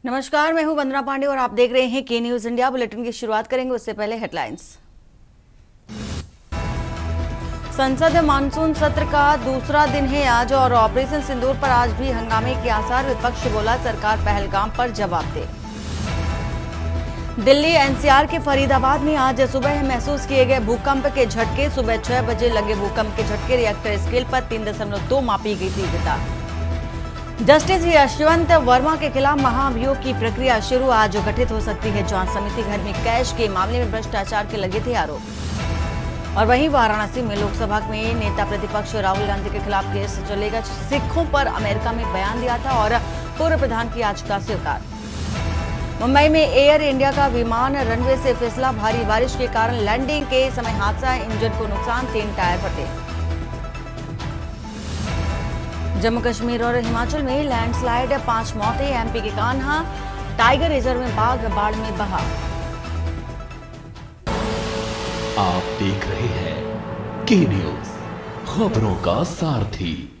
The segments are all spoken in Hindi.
नमस्कार, मैं हूं वंदना पांडे और आप देख रहे हैं के न्यूज इंडिया। बुलेटिन की शुरुआत करेंगे उससे पहले हेडलाइंस। संसद मानसून सत्र का दूसरा दिन है आज और ऑपरेशन सिंदूर पर आज भी हंगामे के आसार। विपक्ष बोला सरकार पहलगाम पर जवाब दे। दिल्ली एनसीआर के फरीदाबाद में आज सुबह महसूस किए गए भूकंप के झटके। सुबह 6 बजे लगे भूकंप के झटके रिएक्टर स्केल पर 3.2 मापी गई तीव्रता। जस्टिस यशवंत वर्मा के खिलाफ महाभियोग की प्रक्रिया शुरू। आज गठित हो सकती है जांच समिति। घर में कैश के मामले में भ्रष्टाचार के लगे थे आरोप। और वहीं वाराणसी में लोकसभा में नेता प्रतिपक्ष राहुल गांधी के खिलाफ केस चलेगा। सिखों पर अमेरिका में बयान दिया था और पूर्व प्रधान की याचिका स्वीकार। मुंबई में एयर इंडिया का विमान रनवे से फिसला। भारी बारिश के कारण लैंडिंग के समय हादसा। इंजन को नुकसान, 3 टायर फटे। जम्मू कश्मीर और हिमाचल में लैंडस्लाइड, 5 मौतें। एमपी के कान्हा टाइगर रिजर्व में बाघ बाढ़ में बहा। आप देख रहे हैं के न्यूज, खबरों का सारथी।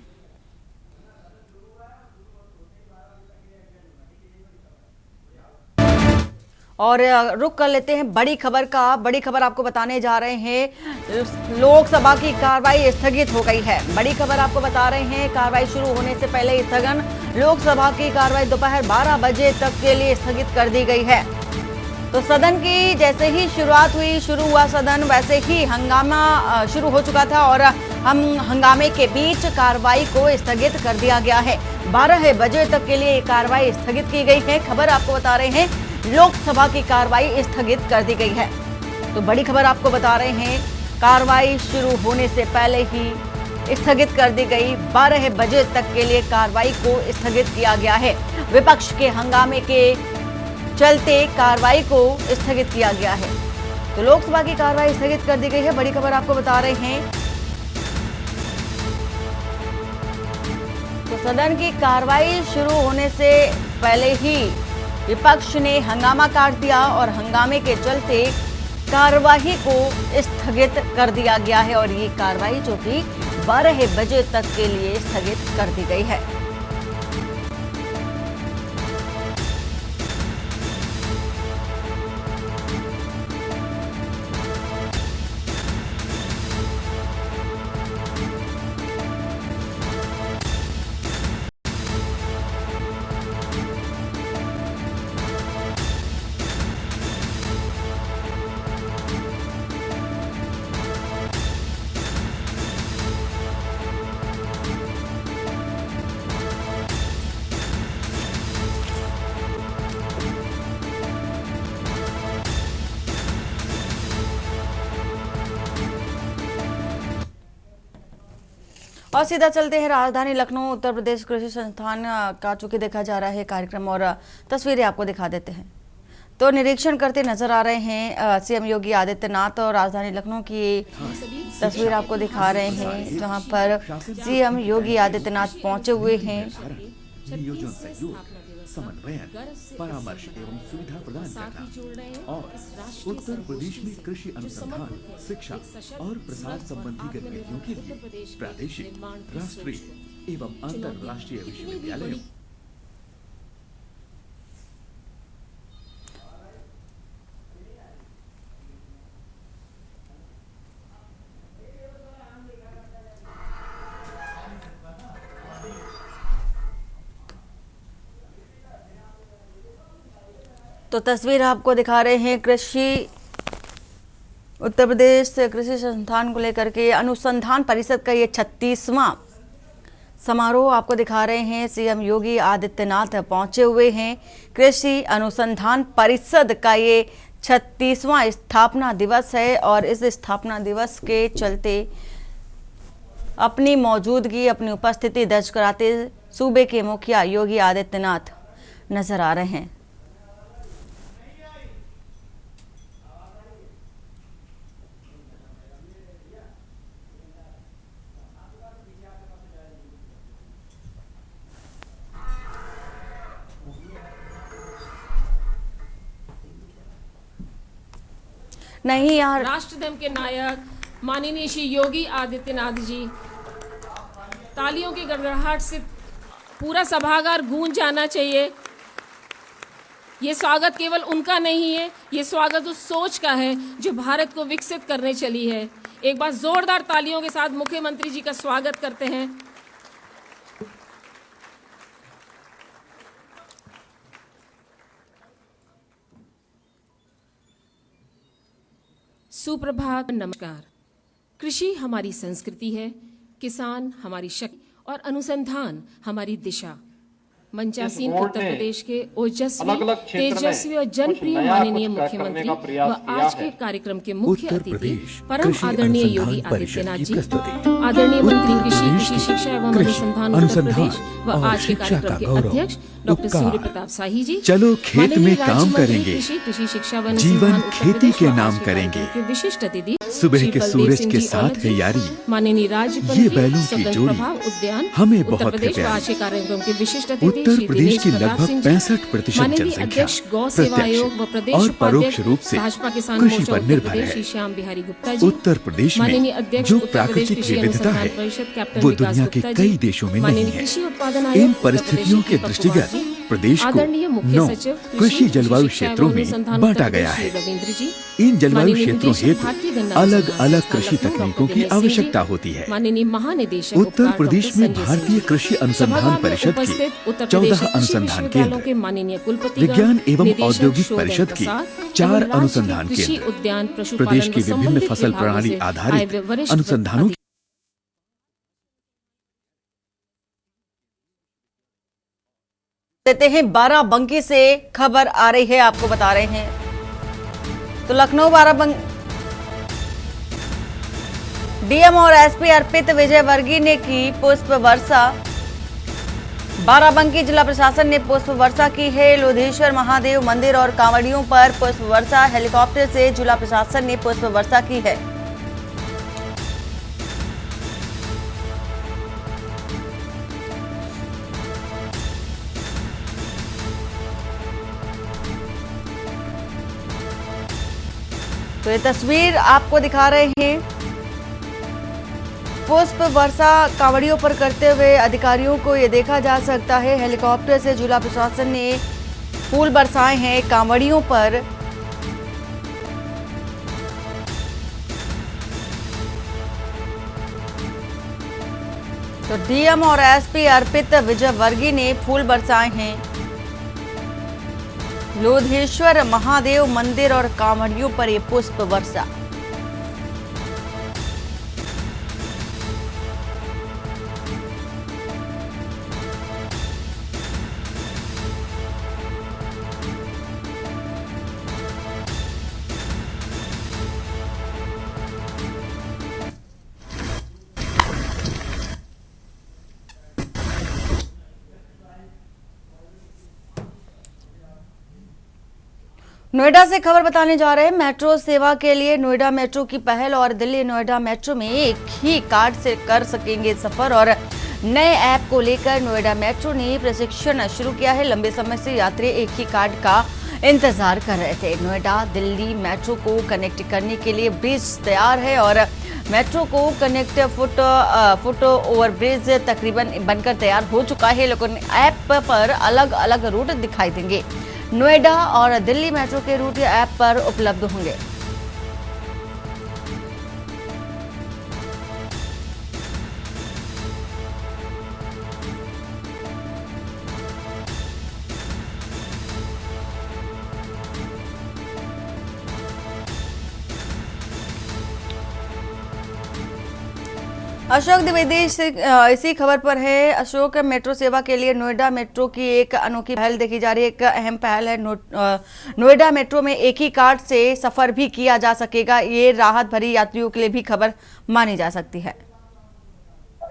और रुक कर लेते हैं बड़ी खबर का। बड़ी खबर आपको बताने जा रहे हैं, लोकसभा की कार्रवाई स्थगित हो गई है। बड़ी खबर आपको बता रहे हैं, कार्रवाई शुरू होने से पहले स्थगन। लोकसभा की कार्रवाई दोपहर 12 बजे तक के लिए स्थगित कर दी गई है। तो सदन की जैसे ही शुरुआत हुई, शुरू हुआ सदन, वैसे ही हंगामा शुरू हो चुका था और हम हंगामे के बीच कार्रवाई को स्थगित कर दिया गया है। 12 बजे तक के लिए कार्रवाई स्थगित की गई है। खबर आपको बता रहे हैं, लोकसभा की कार्रवाई स्थगित कर दी गई है। तो बड़ी खबर आपको बता रहे हैं, कार्रवाई शुरू होने से पहले ही स्थगित कर दी गई। 12 बजे तक के लिए कार्रवाई को स्थगित किया गया है। विपक्ष के हंगामे के चलते कार्रवाई को स्थगित किया गया है। तो लोकसभा की कार्रवाई स्थगित कर दी गई है। बड़ी खबर आपको बता रहे हैं, तो सदन की कार्रवाई शुरू होने से पहले ही विपक्ष ने हंगामा काट दिया और हंगामे के चलते कार्यवाही को स्थगित कर दिया गया है। और ये कार्रवाई जो कि 12 बजे तक के लिए स्थगित कर दी गई है। और सीधा चलते हैं राजधानी लखनऊ उत्तर प्रदेश कृषि संस्थान का चूंकि देखा जा रहा है कार्यक्रम और तस्वीरें आपको दिखा देते हैं। तो निरीक्षण करते नजर आ रहे हैं सीएम योगी आदित्यनाथ और राजधानी लखनऊ की तस्वीर आपको दिखा रहे हैं, जहां पर सीएम योगी आदित्यनाथ पहुंचे हुए हैं। समन्वयन, परामर्श एवं सुविधा प्रदान करना और उत्तर प्रदेश में कृषि अनुसंधान, शिक्षा और प्रसार संबंधी गतिविधियों के लिए प्रादेशिक, राष्ट्रीय एवं अंतर्राष्ट्रीय विश्वविद्यालयों तो तस्वीर आपको दिखा रहे हैं कृषि उत्तर प्रदेश कृषि संस्थान को लेकर के अनुसंधान परिषद का ये 36वां समारोह आपको दिखा रहे हैं। सीएम योगी आदित्यनाथ पहुंचे हुए हैं। कृषि अनुसंधान परिषद का ये 36वां स्थापना दिवस है और इस स्थापना दिवस के चलते अपनी मौजूदगी, अपनी उपस्थिति दर्ज कराते सूबे के मुखिया योगी आदित्यनाथ नजर आ रहे हैं। नहीं यार, राष्ट्रधर्म के नायक माननीय श्री योगी आदित्यनाथ जी, तालियों की गड़गड़ाहट से पूरा सभागार गूंज जाना चाहिए। ये स्वागत केवल उनका नहीं है, ये स्वागत उस सोच का है जो भारत को विकसित करने चली है। एक बार जोरदार तालियों के साथ मुख्यमंत्री जी का स्वागत करते हैं। सुप्रभात, नमस्कार। कृषि हमारी संस्कृति है, किसान हमारी शक्ति और अनुसंधान हमारी दिशा। मंचासीन उत्तर प्रदेश के ओजस्वी, तेजस्वी और जनप्रिय माननीय मुख्यमंत्री व आज के कार्यक्रम के मुख्य अतिथि परम आदरणीय योगी आदित्यनाथ जी, आदरणीय मंत्री कृषि शिक्षा एवं अनुसंधान उत्तर प्रदेश व आज के कार्यक्रम के अध्यक्ष डॉक्टर सूर्य प्रताप शाही जी, चलो खेत में काम करेंगे, कृषि शिक्षा व जीवन खेती के नाम करेंगे, विशिष्ट अतिथि सुबह के सूरज के साथ है यारी, माननीय राज्य ये बैलों की जोड़ी उद्यान हमें उत्तर बहुत प्रदेश प्यारी। आज के कार्यक्रम के विशिष्ट अतिथि उत्तर प्रदेश की लगभग 65% जनसंख्या प्रत्यक्ष और परोक्ष रूप से कृषि पर निर्भर है। श्याम बिहारी गुप्ता जी, उत्तर प्रदेश में जो प्राकृतिक विविधता है वो दुनिया के कई देशों में नहीं है। इन परिस्थितियों के दृष्टिगत प्रदेश को 9 कृषि जलवायु क्षेत्रों में बांटा गया है। इन जलवायु क्षेत्रों हेतु अलग अलग कृषि तकनीकों की आवश्यकता होती है। माननीय महानिदेशक उत्तर प्रदेश में भारतीय कृषि अनुसंधान परिषद के 14 अनुसंधान केंद्र, विज्ञान एवं औद्योगिक परिषद के 4 अनुसंधान केंद्र, प्रदेश की विभिन्न फसल प्रणाली आधारित अनुसंधानों देते हैं। बाराबंकी से खबर आ रही है, आपको बता रहे हैं। तो लखनऊ बाराबंकी डीएम और एसपी अर्पित विजयवर्गीय ने की पुष्प वर्षा। बाराबंकी जिला प्रशासन ने पुष्प वर्षा की है। लोधेश्वर महादेव मंदिर और कांवड़ियों पर पुष्प वर्षा। हेलीकॉप्टर से जिला प्रशासन ने पुष्प वर्षा की है। तो ये तस्वीर आपको दिखा रहे हैं। पुष्प वर्षा कांवड़ियों पर करते हुए अधिकारियों को ये देखा जा सकता है। हेलीकॉप्टर से जिला प्रशासन ने फूल बरसाए हैं कांवड़ियों पर। तो डीएम और एसपी अर्पित विजयवर्गीय ने फूल बरसाए हैं। लोधेश्वर महादेव मंदिर और कांवड़ियों पर ये पुष्प वर्षा। नोएडा से खबर बताने जा रहे हैं। मेट्रो सेवा के लिए नोएडा मेट्रो की पहल और दिल्ली नोएडा मेट्रो में एक ही कार्ड से कर सकेंगे सफर और नए ऐप को लेकर नोएडा मेट्रो ने प्रशिक्षण शुरू किया है। लंबे समय से यात्री एक ही कार्ड का इंतजार कर रहे थे। नोएडा दिल्ली मेट्रो को कनेक्ट करने के लिए ब्रिज तैयार है और मेट्रो को कनेक्ट फुट ओवर ब्रिज तकरीबन बनकर तैयार हो चुका है, लेकिन ऐप पर अलग अलग रूट दिखाई देंगे। नोएडा और दिल्ली मेट्रो के रूट ऐप पर उपलब्ध होंगे। अशोक द्विवेदी इसी खबर पर है। अशोक, मेट्रो सेवा के लिए नोएडा मेट्रो की एक अनोखी पहल देखी जा रही है। एक अहम पहल है। नोएडा मेट्रो में एक ही कार्ड से सफर भी किया जा सकेगा। ये राहत भरी यात्रियों के लिए भी खबर मानी जा सकती है।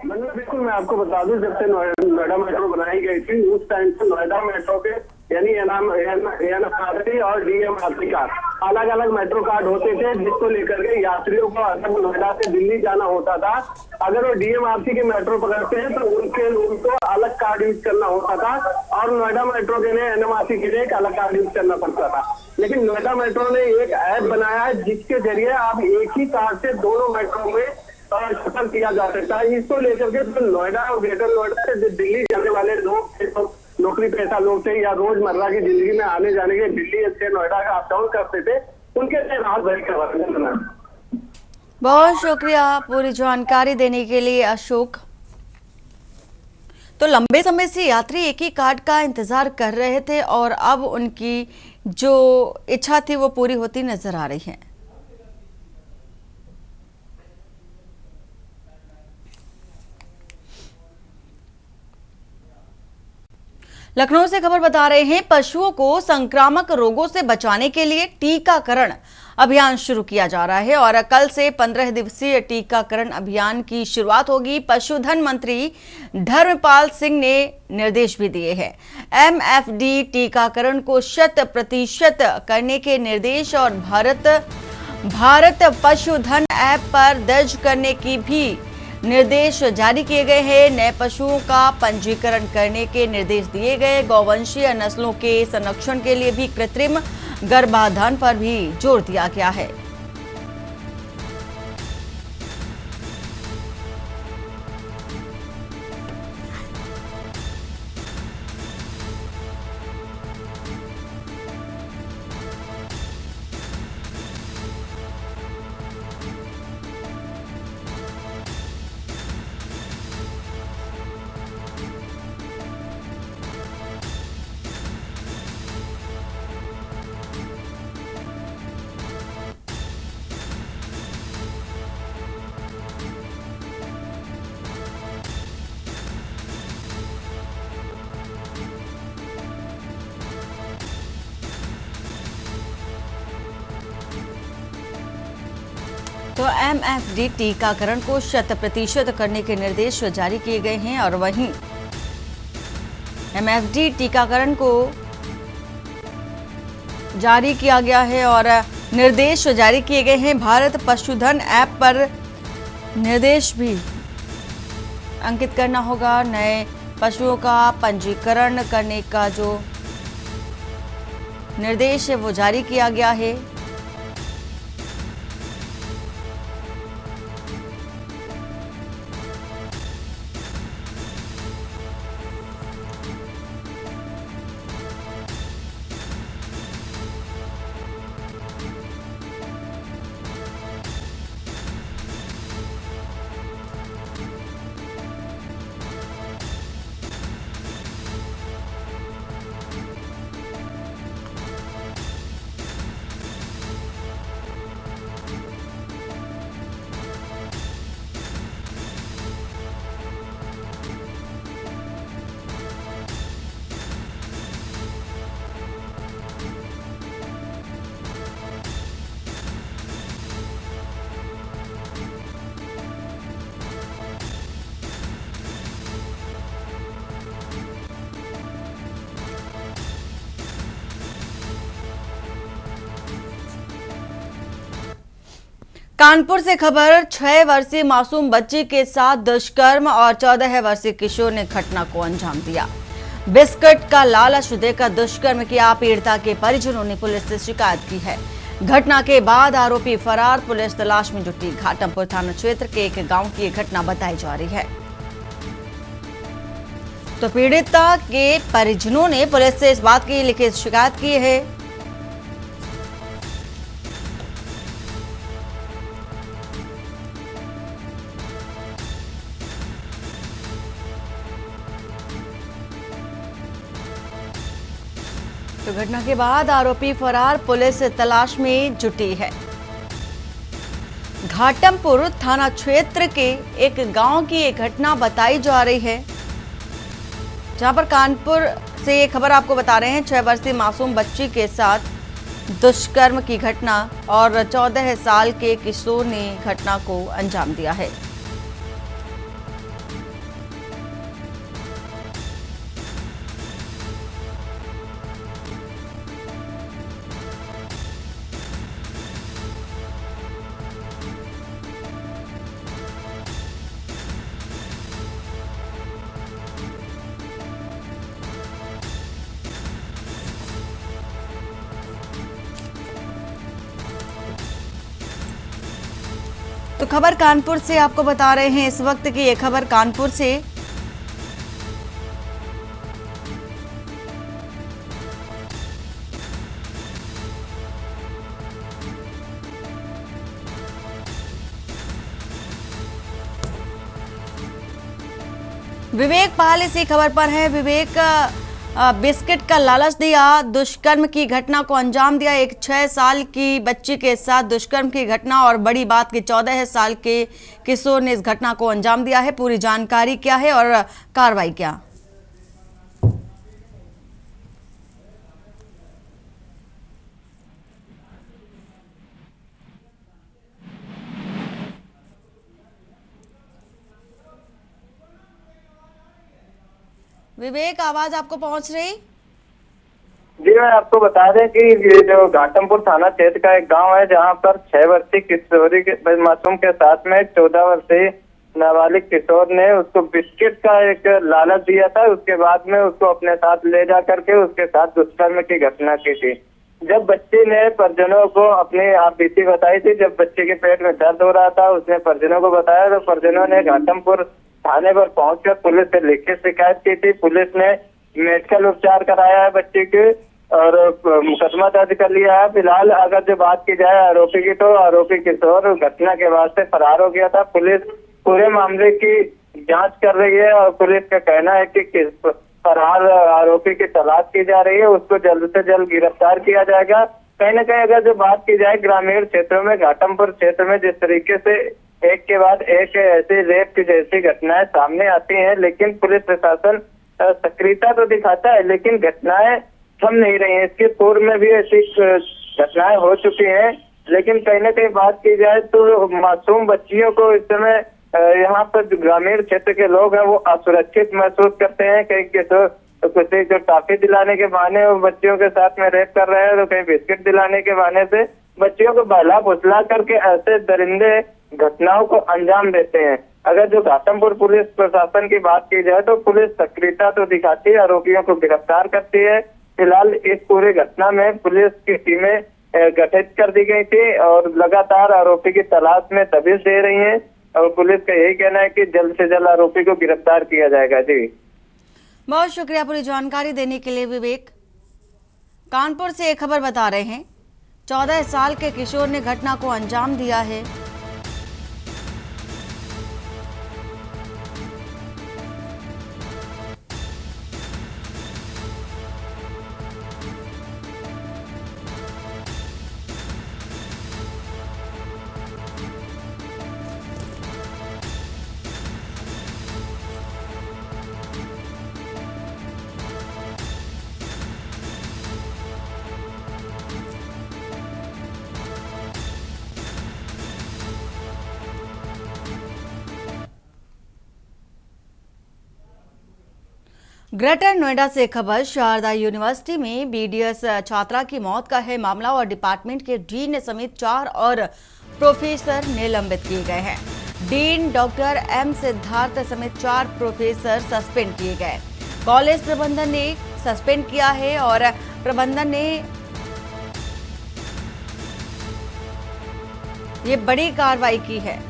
बिल्कुल, मैं आपको बता दूं, जब से नोएडा मेट्रो बनाई गई थी उस टाइम से नोएडा मेट्रो के यानी एनएफआरसी और डीएमआरसी कार्ड अलग अलग मेट्रो कार्ड होते थे, जिसको लेकर के यात्रियों को अगर नोएडा से दिल्ली जाना होता था, अगर वो डीएमआरसी के मेट्रो पकड़ते हैं तो उनको अलग कार्ड यूज करना होता था और नोएडा मेट्रो के लिए एनएमआरसी के लिए एक अलग कार्ड यूज करना पड़ता था। लेकिन नोएडा मेट्रो ने एक ऐप बनाया है जिसके जरिए आप एक ही कार्ड से दोनों मेट्रो में सफर किया जा सकता है। इसको लेकर के तो नोएडा और ग्रेटर नोएडा से दिल्ली जाने वाले लोग नौकरी पेशा लोग थे या रोजमर्रा की जिंदगी में आने जाने के दिल्ली से नोएडा का अप डाउन करते थे, उनके लिए राहत भरी खबर है। बहुत शुक्रिया पूरी जानकारी देने के लिए अशोक। तो लंबे समय से यात्री एक ही कार्ड का इंतजार कर रहे थे और अब उनकी जो इच्छा थी वो पूरी होती नजर आ रही है। लखनऊ से खबर बता रहे हैं, पशुओं को संक्रामक रोगों से बचाने के लिए टीकाकरण अभियान शुरू किया जा रहा है और कल से 15 दिवसीय टीकाकरण अभियान की शुरुआत होगी। पशुधन मंत्री धर्मपाल सिंह ने निर्देश भी दिए हैं। एमएफडी टीकाकरण को 100% करने के निर्देश और भारत पशुधन ऐप पर दर्ज करने की भी निर्देश जारी किए गए हैं। नए पशुओं का पंजीकरण करने के निर्देश दिए गए। गौवंशीय नस्लों के संरक्षण के लिए भी कृत्रिम गर्भाधान पर भी जोर दिया गया है। तो एमएफडी टीकाकरण को 100% करने के निर्देश जारी किए गए हैं और वहीं एमएफडी टीकाकरण को जारी किया गया है और निर्देश जारी किए गए हैं। भारत पशुधन ऐप पर निर्देश भी अंकित करना होगा। नए पशुओं का पंजीकरण करने का जो निर्देश है वो जारी किया गया है। कानपुर से खबर, 6 वर्षीय मासूम बच्ची के साथ दुष्कर्म और 14 वर्षीय किशोर ने घटना को अंजाम दिया। बिस्किट का लालच देकर दुष्कर्म किया। पीड़िता के परिजनों ने पुलिस से शिकायत की है। घटना के बाद आरोपी फरार, पुलिस तलाश में जुटी। घाटमपुर थाना क्षेत्र के एक गांव की घटना बताई जा रही है। तो पीड़िता के परिजनों ने पुलिस से इस बात की लिखित शिकायत की है। तो घटना के बाद आरोपी फरार, पुलिस तलाश में जुटी है। घाटमपुर थाना क्षेत्र के एक गांव की एक घटना बताई जा रही है, जहां पर कानपुर से ये खबर आपको बता रहे हैं। 6 वर्षीय मासूम बच्ची के साथ दुष्कर्म की घटना और 14 साल के किशोर ने घटना को अंजाम दिया है। तो खबर कानपुर से आपको बता रहे हैं इस वक्त की ये खबर कानपुर से। विवेक पाल इसी खबर पर है। विवेक, बिस्किट का लालच दिया, दुष्कर्म की घटना को अंजाम दिया। एक 6 साल की बच्ची के साथ दुष्कर्म की घटना और बड़ी बात की 14 साल के किशोर ने इस घटना को अंजाम दिया है। पूरी जानकारी क्या है और कार्रवाई क्या? विवेक, आवाज आपको पहुंच रही? जी, मैं आपको बता दें कि ये जो घाटमपुर थाना क्षेत्र का एक गांव है, जहां पर 6 वर्षीय किशोरी के मासूम के साथ में 14 वर्षीय नाबालिग किशोर ने उसको बिस्किट का एक लालच दिया था। उसके बाद में उसको अपने साथ ले जा करके उसके साथ दुष्कर्म की घटना की थी। जब बच्चे ने परिजनों को अपनी आप बीती बताई थी, जब बच्चे के पेट में दर्द हो रहा था, उसने परिजनों को बताया तो परिजनों ने घाटमपुर थाने पर पहुंचकर पुलिस से लिखित शिकायत की थी। पुलिस ने मेडिकल उपचार कराया है बच्चे के और मुकदमा दर्ज कर लिया है। फिलहाल अगर जो बात की जाए आरोपी की, तो आरोपी किशोर घटना के बाद से फरार हो गया था। पुलिस पूरे मामले की जांच कर रही है और पुलिस का कहना है कि फरार आरोपी की तलाश की जा रही है, उसको जल्द से जल्द गिरफ्तार किया जाएगा। कहीं न कहीं अगर जो बात की जाए ग्रामीण क्षेत्रों में, घाटमपुर क्षेत्र में जिस तरीके से एक के बाद एक ऐसे रेप की जैसी घटनाएं सामने आती हैं, लेकिन पुलिस प्रशासन सक्रियता तो दिखाता है, लेकिन घटनाएं थम नहीं रही हैं। इसके पूर्व में भी ऐसी घटनाएं हो चुकी हैं, लेकिन कहीं न कहीं बात की जाए तो मासूम बच्चियों को इस समय यहाँ पर ग्रामीण क्षेत्र के लोग हैं वो असुरक्षित महसूस करते हैं। कहीं किसी जो टॉफी दिलाने के बहाने वो बच्चियों के साथ में रेप कर रहे हैं, तो कहीं बिस्किट दिलाने के बहाने से बच्चियों को बहला फुसला करके ऐसे दरिंदे घटनाओं को अंजाम देते हैं। अगर जो घाटमपुर पुलिस प्रशासन की बात की जाए तो पुलिस सक्रियता तो दिखाती है, आरोपियों को गिरफ्तार करती है। फिलहाल इस पूरी घटना में पुलिस की टीमें गठित कर दी गई थी और लगातार आरोपी की तलाश में दबिश दे रही हैं और पुलिस का यही कहना है कि जल्द से जल्द आरोपी को गिरफ्तार किया जाएगा। जी, बहुत शुक्रिया पूरी जानकारी देने के लिए विवेक। कानपुर से एक खबर बता रहे हैं, 14 साल के किशोर ने घटना को अंजाम दिया है। ग्रेटर नोएडा से खबर, शारदा यूनिवर्सिटी में बीडीएस छात्रा की मौत का है मामला और डिपार्टमेंट के डीन समेत 4 और प्रोफेसर निलंबित किए गए हैं। डीन डॉक्टर एम सिद्धार्थ समेत 4 प्रोफेसर सस्पेंड किए गए। कॉलेज प्रबंधन ने सस्पेंड किया है और प्रबंधन ने ये बड़ी कार्रवाई की है।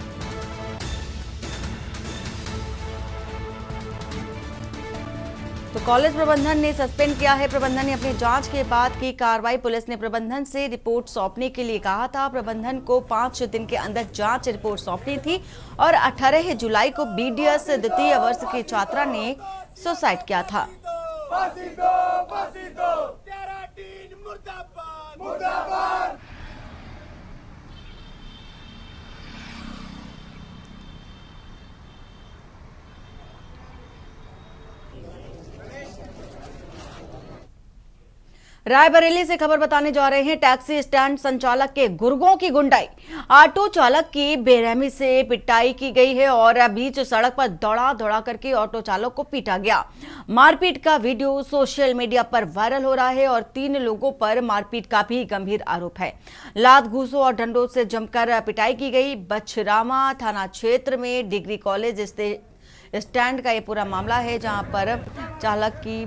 तो कॉलेज प्रबंधन ने सस्पेंड किया है। प्रबंधन ने अपनी जांच के बाद की कार्रवाई। पुलिस ने प्रबंधन से रिपोर्ट सौंपने के लिए कहा था। प्रबंधन को 5 दिन के अंदर जांच रिपोर्ट सौंपनी थी और 18 जुलाई को बीडीएस द्वितीय वर्ष की छात्रा ने सुसाइड किया था। रायबरेली से खबर बताने जा रहे हैं, टैक्सी स्टैंड संचालक के गुर्गों की गुंडाई, ऑटो चालक की बेरहमी से पिटाई की गई है और बीच सड़क पर दौड़ा करके ऑटो चालक को पीटा गया। मारपीट का वीडियो सोशल मीडिया पर वायरल हो रहा है और 3 लोगों पर मारपीट का भी गंभीर आरोप है। लात घूसों और डंडों से जमकर पिटाई की गई। बछरामा थाना क्षेत्र में डिग्री कॉलेज स्टैंड का ये पूरा मामला है, जहां पर चालक की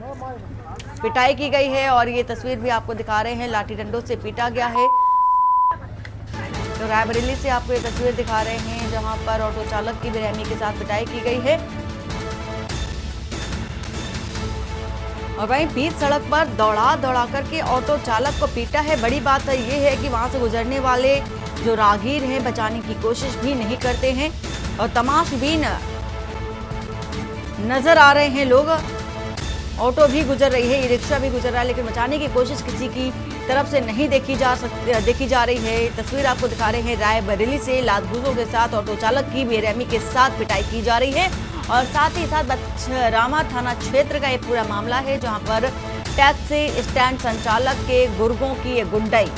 पिटाई की गई है और ये तस्वीर भी आपको दिखा रहे हैं, लाठी डंडों से पीटा गया है। तो रायबरेली से आपको ये तस्वीर दिखा रहे हैं, जहां पर ऑटो चालक की बेरहमी के साथ पिटाई की गई है और वहीं बीच सड़क पर दौड़ा करके ऑटो चालक को पीटा है। बड़ी बात ये है कि वहां से गुजरने वाले जो राहगीर हैं बचाने की कोशिश भी नहीं करते हैं और तमाशबीन नजर आ रहे हैं लोग। ऑटो भी गुजर रही है, ई रिक्शा भी गुजर रहा है, लेकिन बचाने की कोशिश किसी की तरफ से नहीं देखी जा रही है। तस्वीर आपको दिखा रहे हैं रायबरेली से लात-घूंसों के साथ ऑटो चालक की बेरहमी के साथ पिटाई की जा रही है और साथ ही साथ बछरामा थाना क्षेत्र का ये पूरा मामला है, जहां पर टैक्सी स्टैंड संचालक के गुर्गों की ये गुंडाई।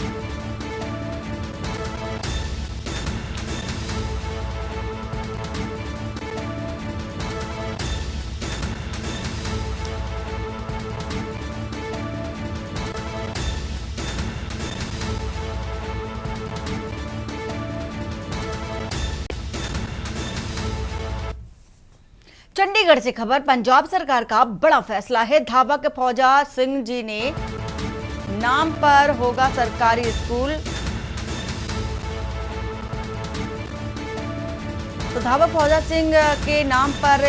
चंडीगढ़ से खबर, पंजाब सरकार का बड़ा फैसला है। धावक फौजा सिंह जी ने नाम पर होगा सरकारी स्कूल। तो धावक फौजा सिंह के नाम पर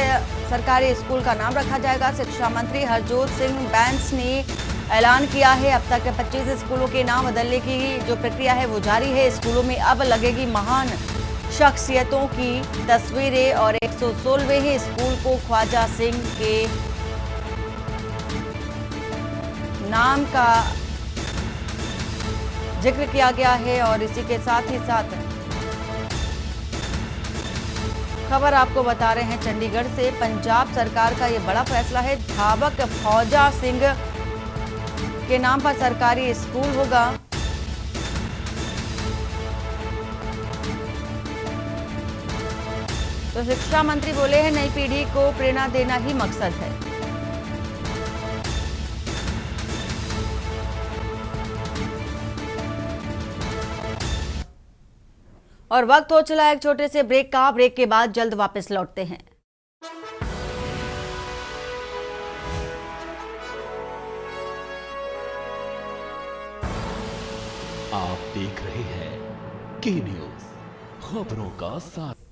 सरकारी स्कूल का नाम रखा जाएगा। शिक्षा मंत्री हरजोत सिंह बैंस ने ऐलान किया है। अब तक 25 स्कूलों के नाम बदलने की जो प्रक्रिया है वो जारी है। स्कूलों में अब लगेगी महान शख्सियतों की तस्वीरें और 116वें स्कूल को ख्वाजा सिंह के नाम का जिक्र किया गया है। और इसी के साथ ही साथ खबर आपको बता रहे हैं चंडीगढ़ से, पंजाब सरकार का ये बड़ा फैसला है। धावक फौजा सिंह के नाम पर सरकारी स्कूल होगा। तो शिक्षा मंत्री बोले हैं, नई पीढ़ी को प्रेरणा देना ही मकसद है। और वक्त हो चला एक छोटे से ब्रेक का। ब्रेक के बाद जल्द वापस लौटते हैं। आप देख रहे हैं के न्यूज, खबरों का साथ।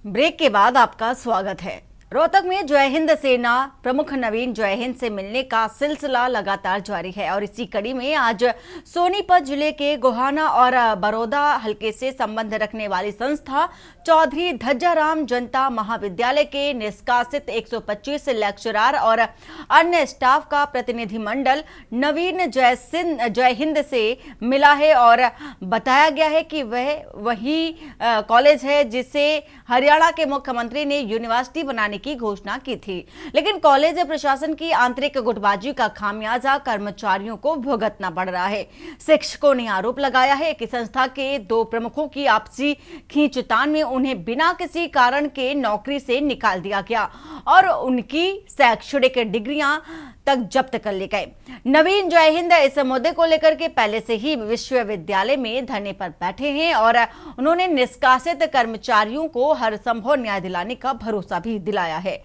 ब्रेक के बाद आपका स्वागत है। रोहतक में जय हिंद सेना प्रमुख नवीन जय हिंद से मिलने का सिलसिला लगातार जारी है और इसी कड़ी में आज सोनीपत जिले के गोहाना और बड़ौदा हलके से संबंध रखने वाली संस्था चौधरी धज्जाराम जनता महाविद्यालय के निष्कासित 125 लेक्चरर और अन्य स्टाफ का प्रतिनिधिमंडल नवीन जय हिंद से मिला है और बताया गया है कि वह वही कॉलेज है जिसे हरियाणा के मुख्यमंत्री ने यूनिवर्सिटी बनाने की घोषणा की थी। लेकिन कॉलेज प्रशासन की आंतरिक गुटबाजी का खामियाजा कर्मचारियों को भुगतना पड़ रहा है। शिक्षकों ने आरोप लगाया है कि संस्था के 2 प्रमुखों की आपसी खींचतान में उन्हें बिना किसी कारण के नौकरी से निकाल दिया गया और उनकी शैक्षणिक डिग्रियां तक जब्त कर ली गए। नवीन जय हिंद इस मुद्दे को लेकर के पहले से ही विश्वविद्यालय में धरने पर बैठे हैं और उन्होंने निष्कासित कर्मचारियों को हर संभव न्याय दिलाने का भरोसा भी दिलाया है।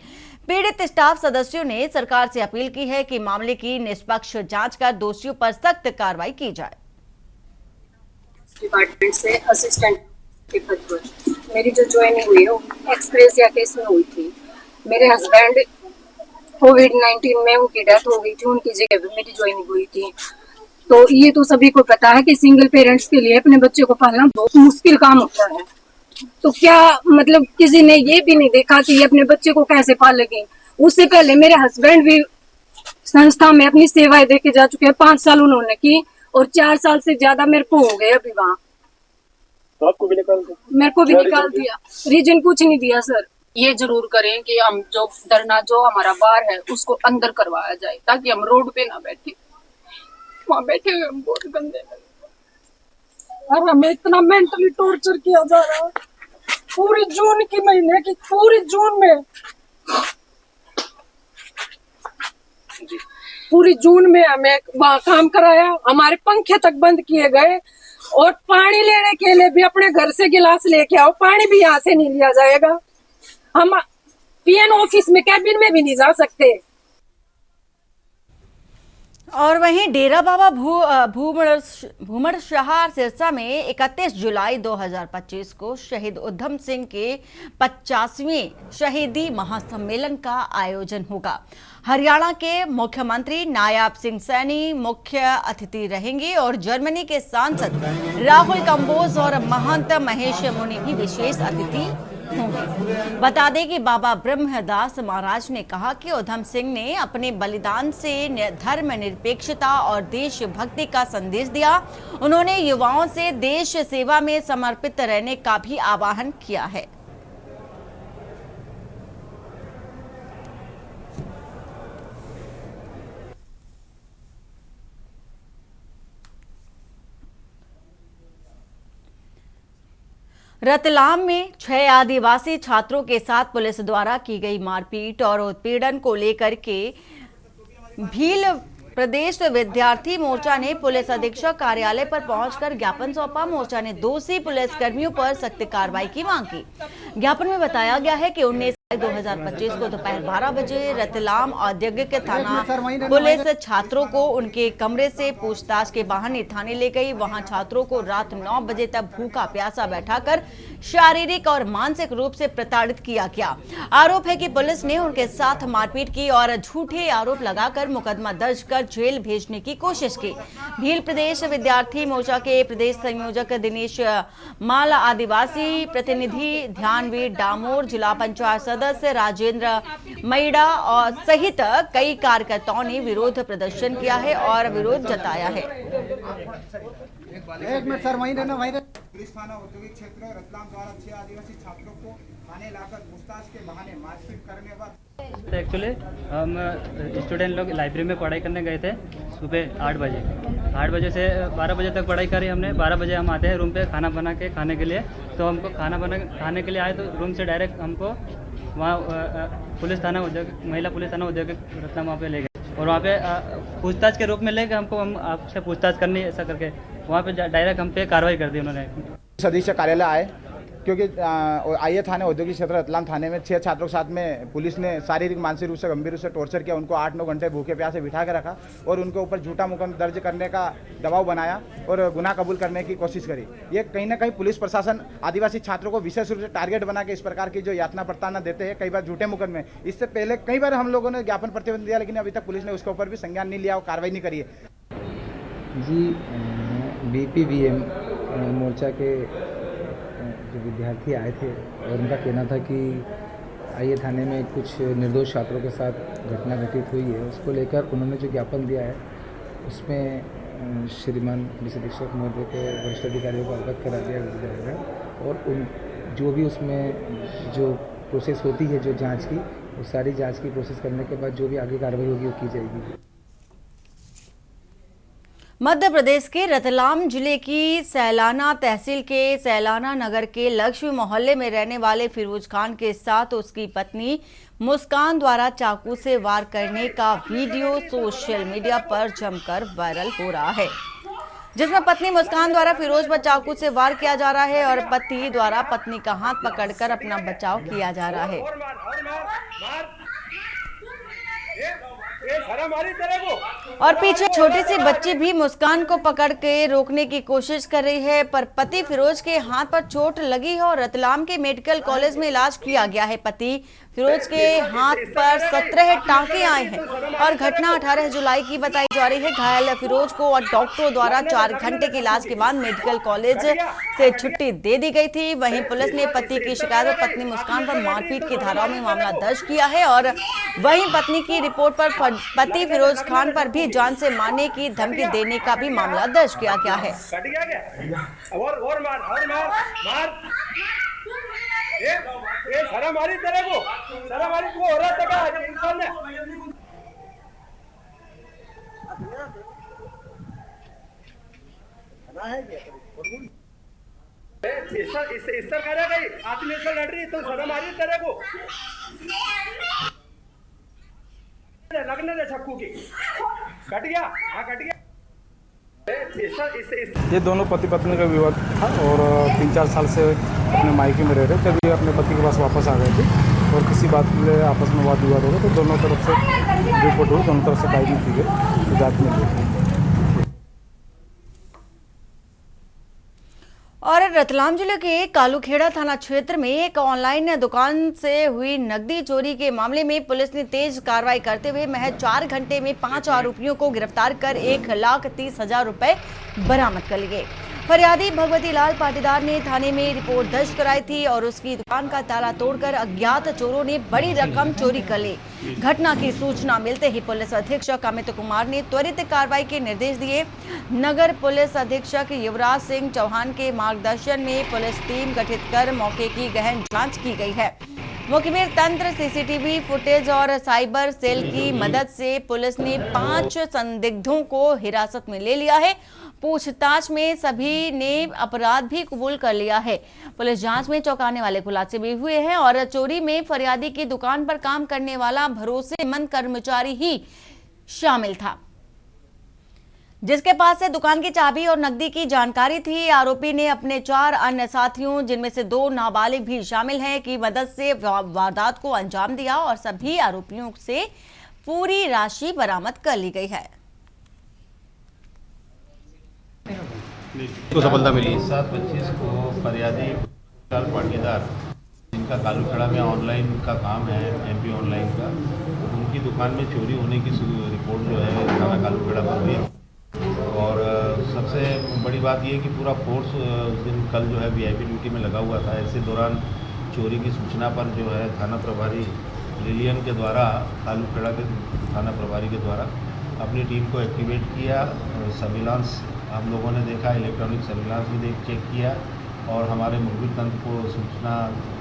पीड़ित स्टाफ सदस्यों ने सरकार से अपील की है कि मामले की निष्पक्ष जांच कर दोषियों पर सख्त कार्रवाई की जाए। डिपार्टमेंट से असिस्टेंट के पद पर मेरी जो ज्वाइनिंग हुई है एक्सप्रेसिया केस में हुई थी। मेरे हस्बैंड कोविड-19 में उनकी डेथ हो गई थी, उनकी जगह पे मेरी ज्वाइनिंग हुई थी। तो ये तो सभी को पता है कि सिंगल पेरेंट्स के लिए अपने बच्चे को पालना बहुत मुश्किल काम होता है। तो क्या मतलब किसी ने ये भी नहीं देखा कि ये अपने बच्चे को कैसे पालेंगे। उससे पहले मेरे हस्बैंड भी संस्था में अपनी सेवाएं दे के जा चुके हैं। 5 साल उन्होंने की और 4 साल से ज्यादा मेरे को हो गए अभी वहाँ। तो आपको भी निकाल दिया? मेरे को भी निकाल दिया। रीजन कुछ नहीं दिया सर। ये जरूर करें कि हम जो धरना जो हमारा बार है उसको अंदर करवाया जाए ताकि हम रोड पे ना बैठे। वहाँ बैठे हुए हम बहुत गंदे और हमें इतना मेंटली टॉर्चर किया जा रहा है। पूरी जून की महीने की पूरी जून में पूरी जून में हमें वहाँ काम कराया। हमारे पंखे तक बंद किए गए और पानी लेने के लिए भी अपने घर से गिलास लेके आओ, पानी भी यहाँ से नहीं लिया जाएगा। हम पीएन ऑफिस में कैबिन में भी नहीं जा सकते। और वहीं डेरा बाबा भूमड़शाह सिरसा में 31 जुलाई 2025 को शहीद उधम सिंह के 50वें शहीदी महासम्मेलन का आयोजन होगा। हरियाणा के मुख्यमंत्री नायब सिंह सैनी मुख्य अतिथि रहेंगे और जर्मनी के सांसद राहुल कंबोज और महंत महेश मुनि भी विशेष अतिथि होंगे। बता दें कि बाबा ब्रह्मदास महाराज ने कहा कि उधम सिंह ने अपने बलिदान से धर्म निरपेक्षता और देशभक्ति का संदेश दिया। उन्होंने युवाओं से देश सेवा में समर्पित रहने का भी आह्वान किया है। रतलाम में 6 आदिवासी छात्रों के साथ पुलिस द्वारा की गई मारपीट और उत्पीड़न को लेकर के भील प्रदेश विद्यार्थी मोर्चा ने पुलिस अधीक्षक कार्यालय पर पहुंचकर ज्ञापन सौंपा। मोर्चा ने दोषी पुलिसकर्मियों पर सख्त कार्रवाई की मांग की। ज्ञापन में बताया गया है कि 19 2025 को दोपहर 12 बजे रतलाम औद्योगिक थाना पुलिस छात्रों को उनके कमरे से पूछताछ के बहाने थाने ले गई। वहां छात्रों को रात 9 बजे तक भूखा प्यासा बैठाकर शारीरिक और मानसिक रूप से प्रताड़ित किया गया। आरोप है कि पुलिस ने उनके साथ मारपीट की और झूठे आरोप लगाकर मुकदमा दर्ज कर जेल भेजने की कोशिश की। भील प्रदेश विद्यार्थी मोर्चा के प्रदेश संयोजक दिनेश माल, आदिवासी प्रतिनिधि ध्यानवीर डामोर, जिला पंचायत सदस्य राजेंद्र मैड़ा और सहित कई कार्यकर्ताओं ने विरोध प्रदर्शन किया है और विरोध जताया है। एक मिनट सर, वहीं रहना, वहीं रहना। पुलिस थाना औद्योगिक क्षेत्र रतलाम द्वारा 6 आदिवासी छात्रों को थाने लाकर पूछताछ के बहाने मारपीट करने बाद एक्चुअली हम स्टूडेंट लोग लाइब्रेरी में पढ़ाई करने गए थे सुबह 8 बजे से 12 बजे तक पढ़ाई करी हमने। 12 बजे हम आते हैं रूम पे खाना बना के खाने के लिए, तो हमको खाने के लिए आए तो रूम से डायरेक्ट हमको वहाँ पुलिस थाना औद्योगिक महिला पुलिस थाना औद्योगिक रतलाम वहाँ पे ले गए और वहाँ पे पूछताछ के रूप में ले गए हमको। हम आपसे पूछताछ करनी ऐसा करके वहाँ पे डायरेक्ट हम पे कार्रवाई कर दी उन्होंने। अधीक्षक कार्यालय आए क्योंकि आइए थाने औद्योगिक क्षेत्र रतलाम थाने में 6 छात्रों के साथ में पुलिस ने शारीरिक मानसिक रूप से गंभीर रूप से टॉर्चर किया। उनको 8-9 घंटे भूखे प्यासे बिठा के रखा और उनके ऊपर झूठा मुकदमा दर्ज करने का दबाव बनाया और गुनाह कबूल करने की कोशिश करी। ये कहीं ना कहीं पुलिस प्रशासन आदिवासी छात्रों को विशेष रूप से टारगेट बना के इस प्रकार की जो यातना प्रताड़ना देते हैं, कई बार झूठे मुकदमे। इससे पहले कई बार हम लोगों ने ज्ञापन प्रतिबंध दिया, लेकिन अभी तक पुलिस ने उसके ऊपर भी संज्ञान नहीं लिया और कार्रवाई नहीं करी है। जी, BPVM मोर्चा के जो विद्यार्थी आए थे और उनका कहना था कि आइए थाने में कुछ निर्दोष छात्रों के साथ घटना घटित हुई है। उसको लेकर उन्होंने जो ज्ञापन दिया है उसमें श्रीमान पुलिस अधीक्षक महोदय को वरिष्ठ अधिकारियों को अवगत करा दिया जाएगा और उन जो भी उसमें जो प्रोसेस होती है जो जांच की, उस सारी जांच की प्रोसेस करने के बाद जो भी आगे कार्रवाई होगी वो की जाएगी। मध्य प्रदेश के रतलाम जिले की सैलाना तहसील के सैलाना नगर के लक्ष्मी मोहल्ले में रहने वाले फिरोज खान के साथ उसकी पत्नी मुस्कान द्वारा चाकू से वार करने का वीडियो सोशल मीडिया पर जमकर वायरल हो रहा है, जिसमें पत्नी मुस्कान द्वारा फिरोज पर चाकू से वार किया जा रहा है और पति द्वारा पत्नी का हाथ पकड़कर अपना बचाव किया जा रहा है। और पीछे छोटी सी बच्ची भी मुस्कान को पकड़ के रोकने की कोशिश कर रही है, पर पति फिरोज के हाथ पर चोट लगी है और रतलाम के मेडिकल कॉलेज में इलाज किया गया है। पति फिरोज के हाथ पर 17 टांके आए हैं और घटना 18 जुलाई की बताई जा रही है। घायल फिरोज को और डॉक्टरों द्वारा 4 घंटे के इलाज के बाद मेडिकल कॉलेज से छुट्टी दे दी गई थी। वहीं पुलिस ने पति की शिकायत पर पत्नी मुस्कान पर मारपीट की धाराओं में मामला दर्ज किया है और वहीं पत्नी की रिपोर्ट पर पति फिरोज खान पर भी जान से मारने की धमकी देने का भी मामला दर्ज किया गया है। लगने दे छक्कू की कट गया, हाँ कट गया। ये दोनों पति पत्नी का विवाद था और 3-4 साल से अपने मायके में रह रहे थे। तभी अपने पति के पास वापस आ गए थे और किसी बात के लिए आपस में वाद विवाद हो गया, तो दोनों तरफ से रिपोर्ट हुई, दोनों तरफ से कार्रवाई की गई, जांच में गई। और रतलाम जिले के कालूखेड़ा थाना क्षेत्र में एक ऑनलाइन दुकान से हुई नकदी चोरी के मामले में पुलिस ने तेज कार्रवाई करते हुए महज 4 घंटे में 5 आरोपियों को गिरफ्तार कर 1,30,000 रुपए बरामद कर लिए। फरियादी भगवती लाल पाटीदार ने थाने में रिपोर्ट दर्ज कराई थी और उसकी दुकान का ताला तोड़कर अज्ञात चोरों ने बड़ी रकम चोरी कर ली। घटना की सूचना मिलते ही पुलिस अधीक्षक अमित कुमार ने त्वरित कार्रवाई के निर्देश दिए। नगर पुलिस अधीक्षक युवराज सिंह चौहान के मार्गदर्शन में पुलिस टीम गठित कर मौके की गहन जाँच की गई है। मुखबिर तंत्र, सीसीटीवी फुटेज और साइबर सेल की मदद से पुलिस ने 5 संदिग्धों को हिरासत में ले लिया है। पूछताछ में सभी ने अपराध भी कबूल कर लिया है। पुलिस जांच में चौंकाने वाले खुलासे भी हुए हैं और चोरी में फरियादी की दुकान पर काम करने वाला भरोसेमंद कर्मचारी ही शामिल था, जिसके पास से दुकान की चाबी और नकदी की जानकारी थी। आरोपी ने अपने 4 अन्य साथियों, जिनमें से 2 नाबालिग भी शामिल हैं, की मदद से वारदात को अंजाम दिया और सभी आरोपियों से पूरी राशि बरामद कर ली गई है। को सफलता मिली। 7/25 को फरियादी लाल पाटीदार, जिनका कालूखेड़ा में ऑनलाइन का काम है, MP ऑनलाइन का, उनकी दुकान में चोरी होने की रिपोर्ट जो है थाना कालूखेड़ा पर हुई। और सबसे बड़ी बात यह कि पूरा फोर्स उस दिन कल जो है VIP ड्यूटी में लगा हुआ था। ऐसे दौरान चोरी की सूचना पर जो है थाना प्रभारी लिलियन के द्वारा, कालूखेड़ा के थाना प्रभारी के द्वारा अपनी टीम को एक्टिवेट किया। सर्विलांस हम लोगों ने देखा, इलेक्ट्रॉनिक सर्विलांस भी चेक किया और हमारे मुखबिर तंत्र को सूचना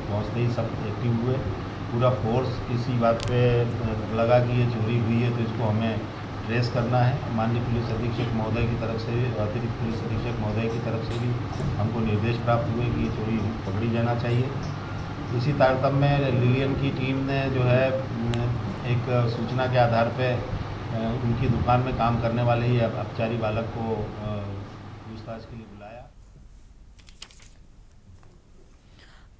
पहुंचते ही सब एक्टिव हुए। पूरा फोर्स इसी बात पे लगा कि ये चोरी हुई है तो इसको हमें ट्रेस करना है। माननीय पुलिस अधीक्षक महोदय की तरफ से, अतिरिक्त पुलिस अधीक्षक महोदय की तरफ से भी हमको निर्देश प्राप्त हुए कि ये चोरी पकड़ी जाना चाहिए। इसी तारतम्य में लिलियन की टीम ने जो है एक सूचना के आधार पर उनकी दुकान में काम करने वाले ही अपचारी बालक को पूछताछ के लिए बुलाया।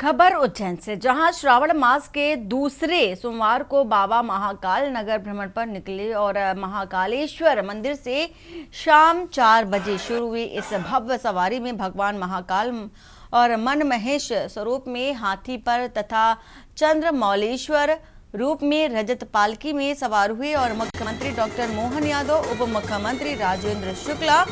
खबर उज्जैन से, जहां श्रावण मास के दूसरे सोमवार को बाबा महाकाल नगर भ्रमण पर निकले और महाकालेश्वर मंदिर से शाम 4 बजे शुरू हुई इस भव्य सवारी में भगवान महाकाल और मन महेश स्वरूप में हाथी पर तथा चंद्रमौलेश्वर रूप में रजत पालकी में सवार हुए और मुख्यमंत्री डॉक्टर मोहन यादव, उप मुख्यमंत्री राजेंद्र शुक्ला,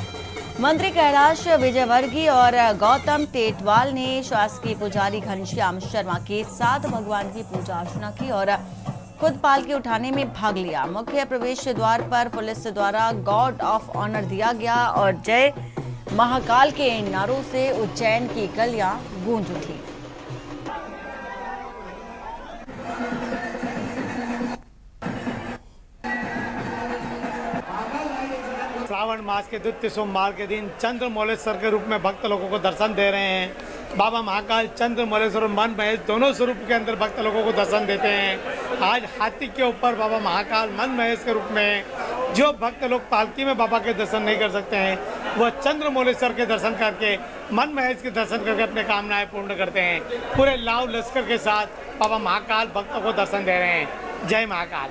मंत्री कैलाश विजयवर्गीय और गौतम टेटवाल ने शासकीय पुजारी घनश्याम शर्मा के साथ भगवान की पूजा अर्चना की और खुद पालकी उठाने में भाग लिया। मुख्य प्रवेश द्वार पर पुलिस द्वारा गॉड ऑफ ऑनर दिया गया और जय महाकाल के नारों से उज्जैन की गलियां गूंज उठी। श्रावण मास के द्वितीय सोमवार के दिन चंद्रमौलेश्वर के रूप में भक्त लोगों को दर्शन दे रहे हैं। बाबा महाकाल चंद्रमौलेश्वर और मन महेश दोनों स्वरूप के अंदर भक्त लोगों को दर्शन देते हैं। आज हाथी के ऊपर बाबा महाकाल मन महेश के रूप में जो भक्त लोग पालकी में बाबा के दर्शन नहीं कर सकते हैं, वह चंद्रमौलेश्वर के दर्शन करके, मन महेश के दर्शन करके अपने कामनाएं पूर्ण करते हैं। पूरे लाव लश्कर के साथ बाबा महाकाल भक्तों को दर्शन दे रहे हैं। जय महाकाल।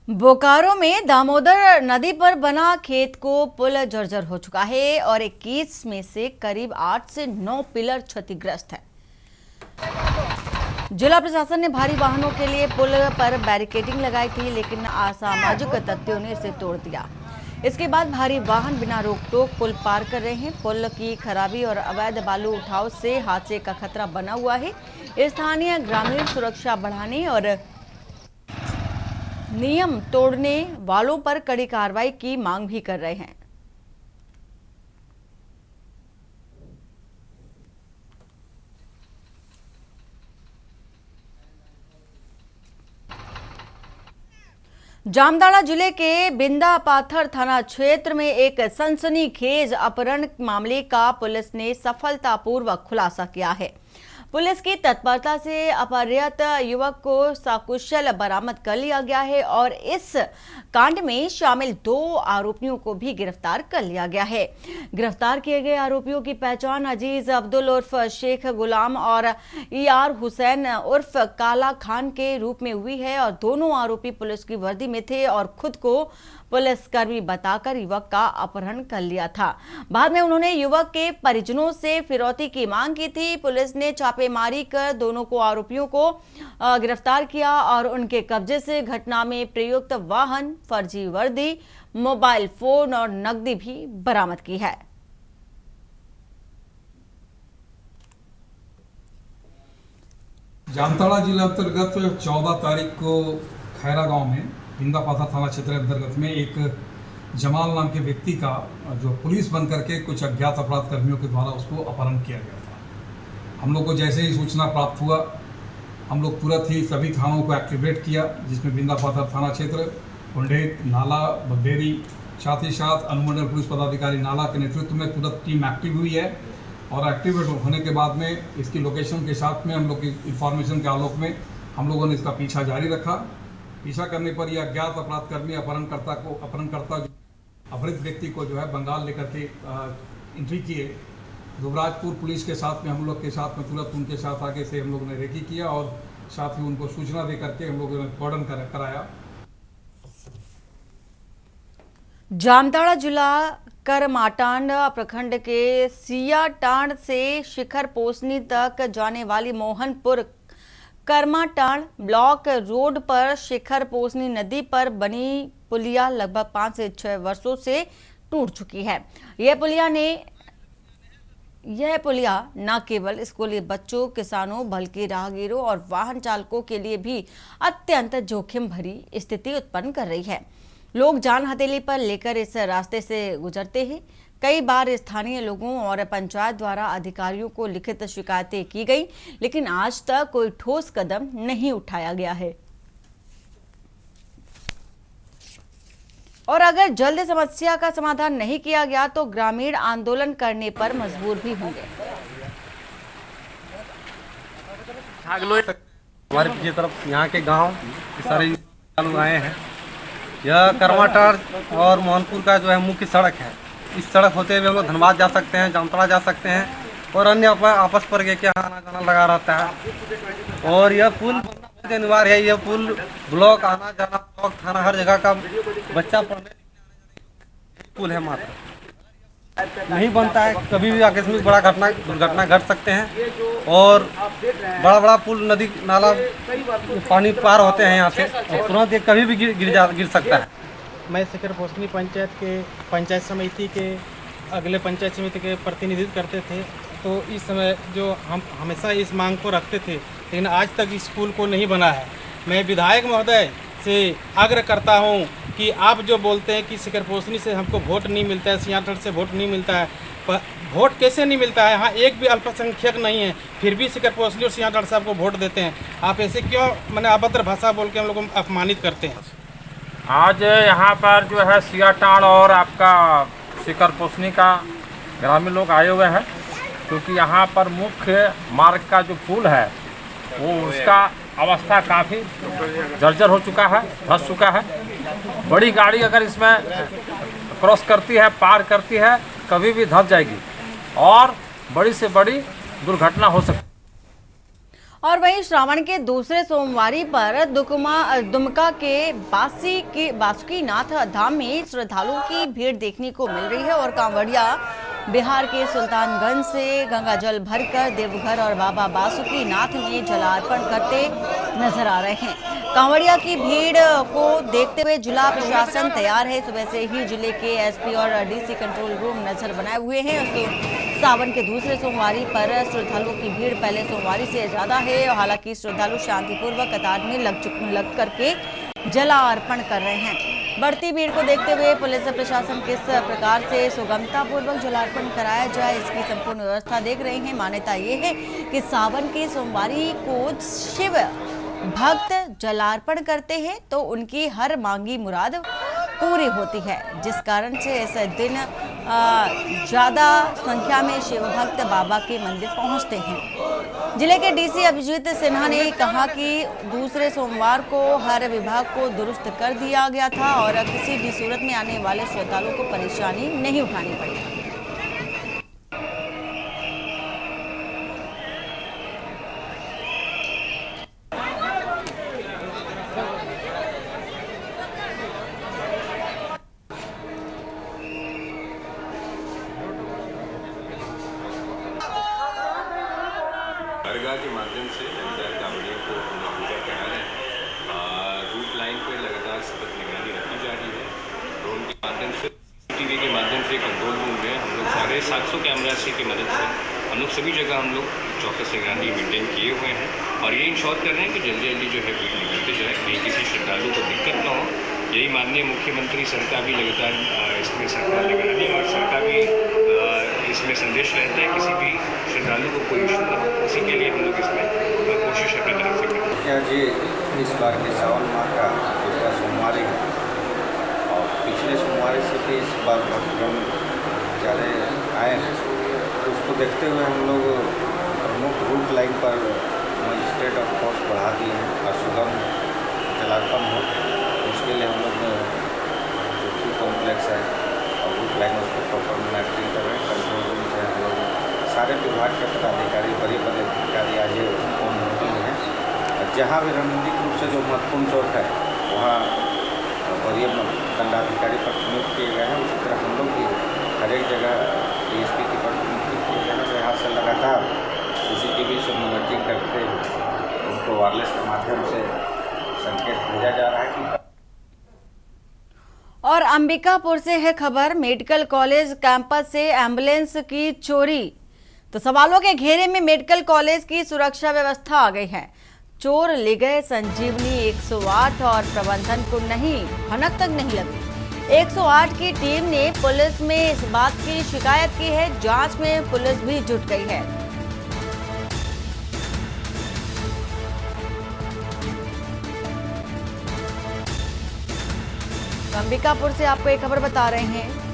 बोकारो में दामोदर नदी पर बना खेत को पुल जर्जर हो चुका है और 21 में से करीब 8 से 9 पिलर क्षतिग्रस्त है। जिला प्रशासन ने भारी वाहनों के लिए पुल पर बैरिकेडिंग लगाई थी, लेकिन असामाजिक तत्वों ने इसे तोड़ दिया। इसके बाद भारी वाहन बिना रोक टोक पुल पार कर रहे हैं। पुल की खराबी और अवैध बालू उठाव से हादसे का खतरा बना हुआ है। स्थानीय ग्रामीण सुरक्षा बढ़ाने और नियम तोड़ने वालों पर कड़ी कार्रवाई की मांग भी कर रहे हैं। जामताड़ा जिले के बिंदा पाथर थाना क्षेत्र में एक सनसनीखेज अपहरण मामले का पुलिस ने सफलतापूर्वक खुलासा किया है। पुलिस की तत्परता से अपहृत युवक को सकुशल बरामद कर लिया गया है और इस कांड में शामिल 2 आरोपियों को भी गिरफ्तार कर लिया गया है। गिरफ्तार किए गए आरोपियों की पहचान अजीज अब्दुल उर्फ शेख गुलाम और ER हुसैन उर्फ काला खान के रूप में हुई है और दोनों आरोपी पुलिस की वर्दी में थे और खुद को पुलिसकर्मी बताकर युवक का अपहरण कर लिया था। बाद में उन्होंने युवक के परिजनों से फिरौती की मांग की थी। पुलिस ने छापेमारी कर दोनों को आरोपियों को गिरफ्तार किया और उनके कब्जे से घटना में प्रयुक्त वाहन, फर्जी वर्दी, मोबाइल फोन और नकदी भी बरामद की है। जामताड़ा जिला अंतर्गत 14 तारीख को खैरा गांव में बिंदापाथा थाना क्षेत्र अंतर्गत में एक जमाल नाम के व्यक्ति का जो पुलिस बन करके कुछ अज्ञात अपराध कर्मियों के द्वारा उसको अपहरण किया गया था। हम लोग को जैसे ही सूचना प्राप्त हुआ, हम लोग तुरंत ही सभी थानों को एक्टिवेट किया, जिसमें बिंदापाथा थाना क्षेत्र, कुंडेत, नाला, बगडेरी, साथ ही साथ अनुमंडल पुलिस पदाधिकारी नाला के नेतृत्व में तुरंत टीम एक्टिव हुई है। और एक्टिवेट होने के बाद में इसकी लोकेशन के साथ में हम लोग की इंफॉर्मेशन के आलोक में हम लोगों ने इसका पीछा जारी रखा। पीछा करने पर यह अज्ञात अपराधकर्मी अपहरणकर्ता अपहृत व्यक्ति को जो है बंगाल लेकर के एंट्री किए। दुबराजपुर पुलिस के साथ में हम लोग के साथ में तुरंत उनके साथ आगे से हम लोगों ने रेकी किया और साथ ही उनको सूचना दे करके हम लोगों ने कॉर्डन कराया। जामताड़ा जिला करमाटांड प्रखंड के सियाटांड से शिखर पोसनी तक जाने वाली मोहनपुर करमाटांड ब्लॉक रोड पर शिखर पोसनी नदी पर बनी पुलिया लगभग 5 से 6 वर्षों से टूट चुकी है। यह पुलिया न केवल स्कूली बच्चों, किसानों बल्कि राहगीरों और वाहन चालकों के लिए भी अत्यंत जोखिम भरी स्थिति उत्पन्न कर रही है। लोग जान हथेली पर लेकर इस रास्ते से गुजरते हैं। कई बार स्थानीय लोगों और पंचायत द्वारा अधिकारियों को लिखित शिकायतें की गई, लेकिन आज तक कोई ठोस कदम नहीं उठाया गया है और अगर जल्द समस्या का समाधान नहीं किया गया तो ग्रामीण आंदोलन करने पर मजबूर भी होंगे। हमारे पीछे तरफ यहाँ के गांव सारे लोग आए हैं। यह करमाटांड और मोहनपुर का जो है मुख्य सड़क है। इस सड़क होते हुए हम लोग धनबाद जा सकते हैं, जामताड़ा जा सकते हैं और अन्य आपस पर के क्या आना जाना लगा रहता है। और यह पुल बनना अनिवार्य है। यह पुल ब्लॉक आना जाना, ब्लॉक थाना, हर जगह का बच्चा पढ़ने पुल है, मात्र नहीं बनता है। कभी भी आकस्मिक बड़ा दुर्घटना घट सकते हैं और बड़ा पुल, नदी नाला, पानी पार होते हैं यहाँ से और तुरंत ये कभी भी गिर सकता है। मैं शिखर पोसनी पंचायत के पंचायत समिति के अगले पंचायत समिति के प्रतिनिधित्व करते थे, तो इस समय जो हम हमेशा इस मांग को रखते थे, लेकिन आज तक इस पुल को नहीं बना है। मैं विधायक महोदय से आग्रह करता हूं कि आप जो बोलते हैं कि शिखर पोसनी से हमको वोट नहीं मिलता है, सियाटन से वोट नहीं मिलता है, पर वोट कैसे नहीं मिलता है? यहाँ एक भी अल्पसंख्यक नहीं है, फिर भी शिखर पोसनी और सियाटन साहब को वोट देते हैं। आप ऐसे क्यों अभद्र भाषा बोल के हम लोगों को अपमानित करते हैं? आज यहाँ पर जो है सियाटांड और आपका शिखर पोसनी का ग्रामीण लोग आए हुए हैं, क्योंकि यहाँ पर मुख्य मार्ग का जो पुल है वो उसका अवस्था काफ़ी जर्जर हो चुका है, धंस चुका है। बड़ी गाड़ी अगर इसमें क्रॉस करती है, पार करती है, कभी भी धंस जाएगी और बड़ी से बड़ी दुर्घटना हो सकती है। और वहीं श्रावण के दूसरे सोमवारी पर दुमका के बासुकीनाथ धाम में श्रद्धालुओं की भीड़ देखने को मिल रही है और कांवड़िया बिहार के सुल्तानगंज से गंगा जल भरकर देवघर और बाबा बासुकीनाथ में जलार्पण करते नजर आ रहे हैं। कांवड़िया की भीड़ को देखते हुए जिला प्रशासन तैयार है। सुबह से ही जिले के एसपी और डीसी कंट्रोल रूम नजर बनाए हुए हैं। सावन के दूसरे सोमवारी पर श्रद्धालुओं की भीड़ पहले सोमवारी से ज्यादा है। हालांकि श्रद्धालु शांतिपूर्वक कतार में लग करके जलार्पण कर रहे हैं। बढ़ती भीड़ को देखते हुए पुलिस प्रशासन किस प्रकार से सुगमता पूर्वक जलार्पण कराया जाए, इसकी संपूर्ण व्यवस्था देख रहे हैं। मान्यता ये है कि सावन के सोमवारी को शिव भक्त जलार्पण करते हैं तो उनकी हर मांगी मुराद पूरी होती है, जिस कारण से इस दिन ज़्यादा संख्या में शिव भक्त बाबा के मंदिर पहुंचते हैं। जिले के डीसी अभिजीत सिन्हा ने कहा कि दूसरे सोमवार को हर विभाग को दुरुस्त कर दिया गया था और किसी भी सूरत में आने वाले श्रद्धालुओं को परेशानी नहीं उठानी पड़ी। कैमरा के माध्यम से लगातार कांवड़ियों को पूजा करा रहे हैं। रूट लाइन पर लगातार सतत निगरानी रखी जा रही है। ड्रोन के माध्यम से, CCTV के माध्यम से कंट्रोल रूम में हम लोग 750 कैमरा से की मदद से हम लोग सभी जगह हम लोग चौकस निगरानी मेंटेन किए हुए हैं और ये इंश्योर कर रहे हैं कि जल्दी जल्दी जो है भीड़ निकलते जाए, कहीं किसी श्रद्धालु को दिक्कत ना हो। यही माननीय मुख्यमंत्री सर का भी लगातार इसमें सरकार निगरानी और सर का भी इसमें संदेश रहता है किसी भी श्रद्धालु को कोई इशू ना हो, उसी के लिए हम लोग इसमें कोशिश अपनी तरफ से करें। क्या जी इस बार के सावन माह का दूसरा सोमवार है और पिछले सोमवार से भी इस बार भक्तगण ज़्यादा आए हैं, तो उसको देखते हुए हम लोग प्रमुख रूट लाइन पर मजिस्ट्रेट ऑफ फोर्स बढ़ा दिए हैं और सुगम जलार्पण हो, उसके लिए हम लोग जो कॉम्प्लेक्स है और रूट लाइन उसको प्रॉपर मॉनिटरिंग कर रहे हैं। कंट्रोल रूम से हम लोग सारे विभाग के पदाधिकारी, बड़े पदाधिकारी आज मौजूद हैं। जहाँ भी रणनीतिक रूप से जो महत्वपूर्ण चौक है वहाँ वरीय दंडाधिकारी पर नियुक्त किए गए हैं। उसी तरह हम लोग भी हर एक जगह DSP की पर नियुक्त किए गए हैं। तो यहाँ से लगातार CCTV से मॉनिटरिंग करते उनको वायरलेस के माध्यम से संकेत भेजा जा रहा है कि। और अंबिकापुर से है खबर, मेडिकल कॉलेज कैंपस से एम्बुलेंस की चोरी। तो सवालों के घेरे में मेडिकल कॉलेज की सुरक्षा व्यवस्था आ गई है। चोर ले गए संजीवनी 108 और प्रबंधन को नहीं, भनक तक नहीं लगी। 108 की टीम ने पुलिस में इस बात की शिकायत की है। जांच में पुलिस भी जुट गई है। अंबिकापुर से आपको एक खबर बता रहे हैं।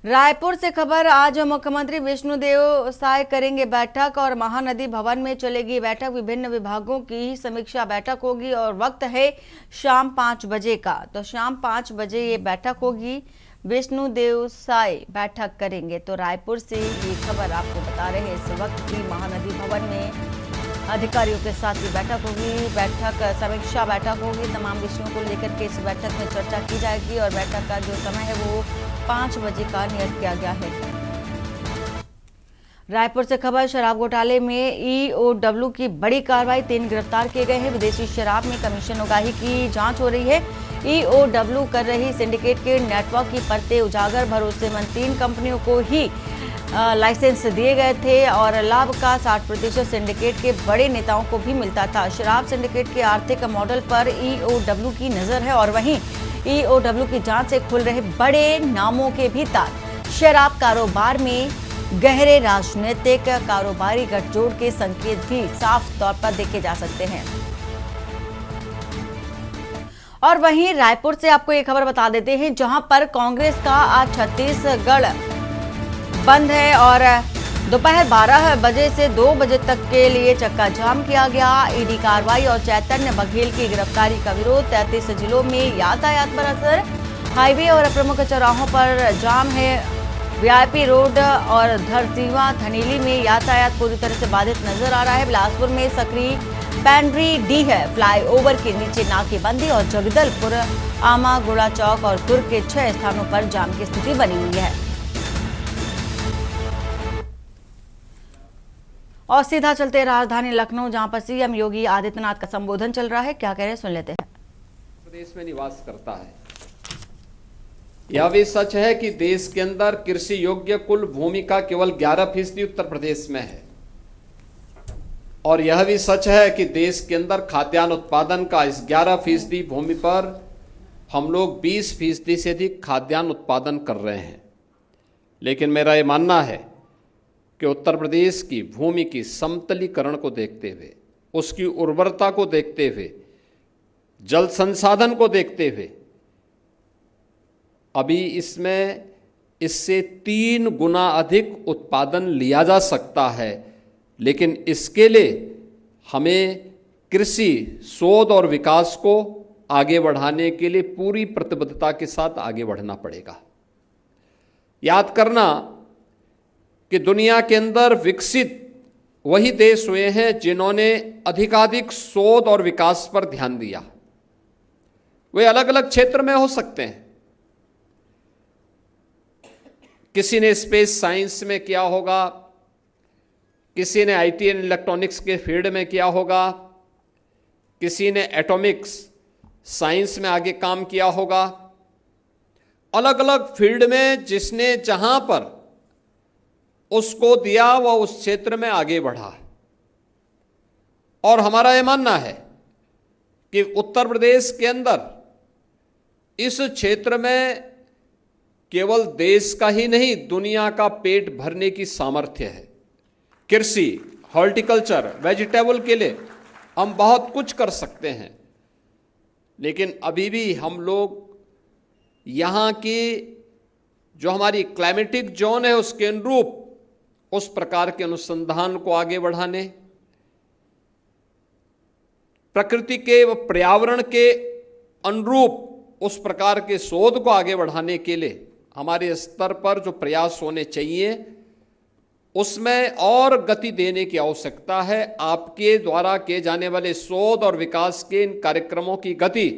रायपुर से खबर, आज मुख्यमंत्री विष्णुदेव साय करेंगे बैठक और महानदी भवन में चलेगी बैठक। विभिन्न विभागों की समीक्षा बैठक होगी और वक्त है शाम 5 बजे का। तो शाम 5 बजे ये बैठक होगी। विष्णुदेव साय बैठक करेंगे। तो रायपुर से ये खबर आपको बता रहे हैं। इस वक्त की महानदी भवन में अधिकारियों के साथ ही बैठक होगी। बैठक समीक्षा बैठक होगी। तमाम विषयों को लेकर के इस बैठक में चर्चा की जाएगी और बैठक का जो समय है वो 5 बजे का नियत किया गया है। रायपुर से खबर, शराब घोटाले में EOW की बड़ी कार्रवाई, 3 गिरफ्तार किए गए हैं। विदेशी शराब में कमीशन उगाही की जांच हो रही है। EOW कर रही सिंडिकेट के नेटवर्क की परतें उजागर। भरोसेमंद 3 कंपनियों को ही लाइसेंस दिए गए थे और लाभ का 60% सिंडिकेट के बड़े नेताओं को भी मिलता था। शराब सिंडिकेट के आर्थिक मॉडल पर EOW की नजर है और वहीं EOW की जांच से खुल रहे बड़े नामों के भी तार। शराब कारोबार में गहरे राजनीतिक कारोबारी गठजोड़ के संकेत भी साफ तौर पर देखे जा सकते हैं। और वहीं रायपुर से आपको एक खबर बता देते हैं, जहां पर कांग्रेस का आज छत्तीसगढ़ बंद है और दोपहर 12 बजे से 2 बजे तक के लिए चक्का जाम किया गया। ईडी कार्रवाई और चैतन्य बघेल की गिरफ्तारी का विरोध। 33 जिलों में यातायात पर असर। हाईवे और प्रमुख चौराहों पर जाम है। VIP रोड और धरसीवा धनेली में यातायात पूरी तरह से बाधित नजर आ रहा है। बिलासपुर में सकरी पैंड्री डी है। फ्लाईओवर के नीचे नाकेबंदी और जगदलपुर, आमा, गुड़ा चौक और दुर्ग के 6 स्थानों पर जाम की स्थिति बनी हुई है। और सीधा चलते राजधानी लखनऊ, जहां पर CM योगी आदित्यनाथ का संबोधन चल रहा है। क्या कह रहे हैं, सुन लेते हैं। प्रदेश में निवास करता है। यह भी सच है कि देश के अंदर कृषि योग्य कुल भूमि का केवल 11% उत्तर प्रदेश में है और यह भी सच है कि देश के अंदर खाद्यान्न उत्पादन का इस 11% भूमि पर हम लोग 20% से अधिक खाद्यान्न उत्पादन कर रहे हैं। लेकिन मेरा ये मानना है कि उत्तर प्रदेश की भूमि की समतलीकरण को देखते हुए, उसकी उर्वरता को देखते हुए, जल संसाधन को देखते हुए अभी इससे 3 गुना अधिक उत्पादन लिया जा सकता है। लेकिन इसके लिए हमें कृषि शोध और विकास को आगे बढ़ाने के लिए पूरी प्रतिबद्धता के साथ आगे बढ़ना पड़ेगा। याद करना कि दुनिया के अंदर विकसित वही देश हुए हैं जिन्होंने अधिकाधिक शोध और विकास पर ध्यान दिया। वे अलग अलग क्षेत्र में हो सकते हैं। किसी ने स्पेस साइंस में किया होगा, किसी ने आईटी एंड इलेक्ट्रॉनिक्स के फील्ड में किया होगा, किसी ने एटॉमिक्स साइंस में आगे काम किया होगा। अलग अलग फील्ड में जिसने जहां पर उसको दिया वह उस क्षेत्र में आगे बढ़ा। और हमारा यह मानना है कि उत्तर प्रदेश के अंदर इस क्षेत्र में केवल देश का ही नहीं दुनिया का पेट भरने की सामर्थ्य है। कृषि, हॉर्टिकल्चर, वेजिटेबल के लिए हम बहुत कुछ कर सकते हैं, लेकिन अभी भी हम लोग यहाँ की जो हमारी क्लाइमेटिक जोन है उसके अनुरूप उस प्रकार के अनुसंधान को आगे बढ़ाने, प्रकृति के व पर्यावरण के अनुरूप उस प्रकार के शोध को आगे बढ़ाने के लिए हमारे स्तर पर जो प्रयास होने चाहिए उसमें और गति देने की आवश्यकता है। आपके द्वारा किए जाने वाले शोध और विकास के इन कार्यक्रमों की गति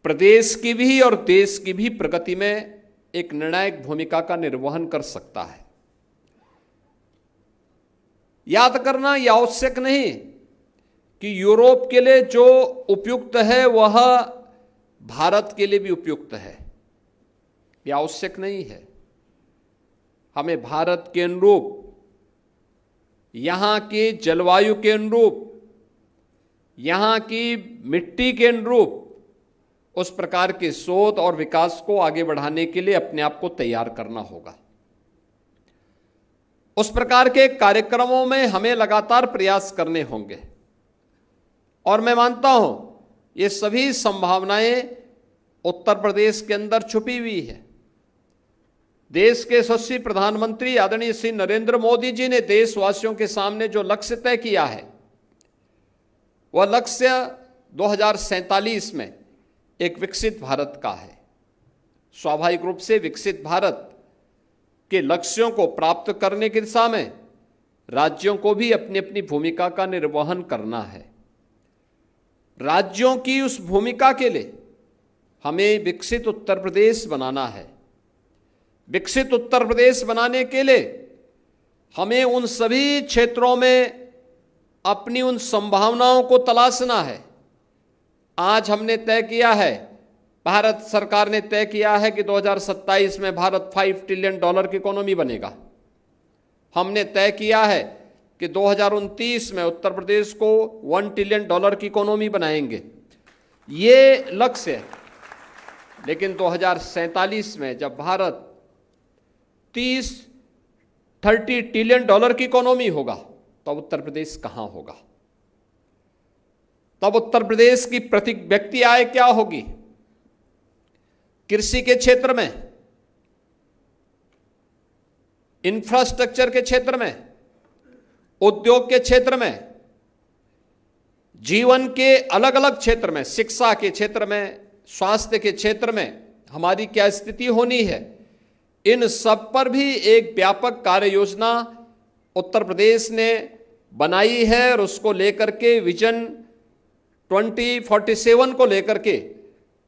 प्रदेश की भी और देश की भी प्रगति में एक निर्णायक भूमिका का निर्वहन कर सकता है। याद करना यह आवश्यक नहीं कि यूरोप के लिए जो उपयुक्त है वह भारत के लिए भी उपयुक्त है, यह आवश्यक नहीं है। हमें भारत के अनुरूप, यहाँ की जलवायु के अनुरूप, यहाँ की मिट्टी के अनुरूप उस प्रकार के शोध और विकास को आगे बढ़ाने के लिए अपने आप को तैयार करना होगा। उस प्रकार के कार्यक्रमों में हमें लगातार प्रयास करने होंगे और मैं मानता हूं ये सभी संभावनाएं उत्तर प्रदेश के अंदर छुपी हुई है। देश के यशस्वी प्रधानमंत्री आदरणीय श्री नरेंद्र मोदी जी ने देशवासियों के सामने जो लक्ष्य तय किया है वह लक्ष्य 2047 में एक विकसित भारत का है। स्वाभाविक रूप से विकसित भारत के लक्ष्यों को प्राप्त करने की दिशा में राज्यों को भी अपनी अपनी भूमिका का निर्वहन करना है। राज्यों की उस भूमिका के लिए हमें विकसित उत्तर प्रदेश बनाना है। विकसित उत्तर प्रदेश बनाने के लिए हमें उन सभी क्षेत्रों में अपनी उन संभावनाओं को तलाशना है। आज हमने तय किया है, भारत सरकार ने तय किया है कि 2027 में भारत $5 ट्रिलियन की इकोनॉमी बनेगा। हमने तय किया है कि 2029 में उत्तर प्रदेश को $1 ट्रिलियन की इकोनॉमी बनाएंगे। ये लक्ष्य है, लेकिन 2047 में जब भारत 30 ट्रिलियन की इकोनॉमी होगा तब उत्तर प्रदेश कहां होगा? तब उत्तर प्रदेश की प्रति व्यक्ति आय क्या होगी? कृषि के क्षेत्र में, इंफ्रास्ट्रक्चर के क्षेत्र में, उद्योग के क्षेत्र में, जीवन के अलग अलग क्षेत्र में, शिक्षा के क्षेत्र में, स्वास्थ्य के क्षेत्र में हमारी क्या स्थिति होनी है, इन सब पर भी एक व्यापक कार्य योजना उत्तर प्रदेश ने बनाई है और उसको लेकर के विजन 2047 को लेकर के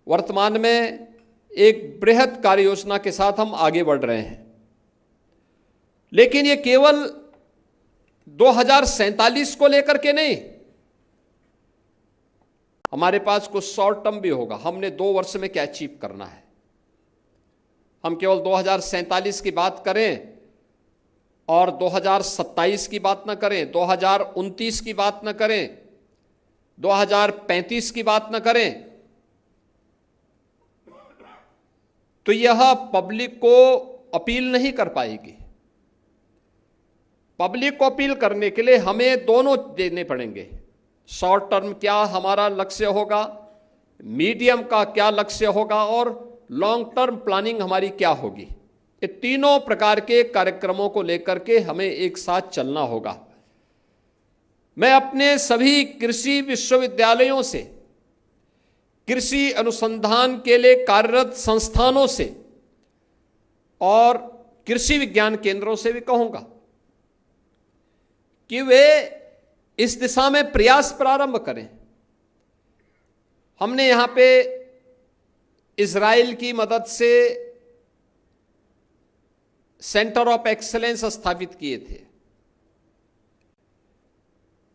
वर्तमान में एक बृहद कार्य योजना के साथ हम आगे बढ़ रहे हैं। लेकिन ये केवल 2047 को लेकर के नहीं, हमारे पास कुछ शॉर्ट टर्म भी होगा। हमने 2 वर्ष में क्या अचीव करना है। हम केवल 2047 की बात करें और 2027 की बात न करें, 2029 की बात न करें, 2035 की बात न करें, तो यह पब्लिक को अपील नहीं कर पाएगी। पब्लिक को अपील करने के लिए हमें दोनों देने पड़ेंगे। शॉर्ट टर्म क्या हमारा लक्ष्य होगा, मीडियम का क्या लक्ष्य होगा और लॉन्ग टर्म प्लानिंग हमारी क्या होगी। ये तीनों प्रकार के कार्यक्रमों को लेकर के हमें एक साथ चलना होगा। मैं अपने सभी कृषि विश्वविद्यालयों से, कृषि अनुसंधान के लिए कार्यरत संस्थानों से और कृषि विज्ञान केंद्रों से भी कहूंगा कि वे इस दिशा में प्रयास प्रारंभ करें। हमने यहां पे इजराइल की मदद से सेंटर ऑफ एक्सीलेंस स्थापित किए थे।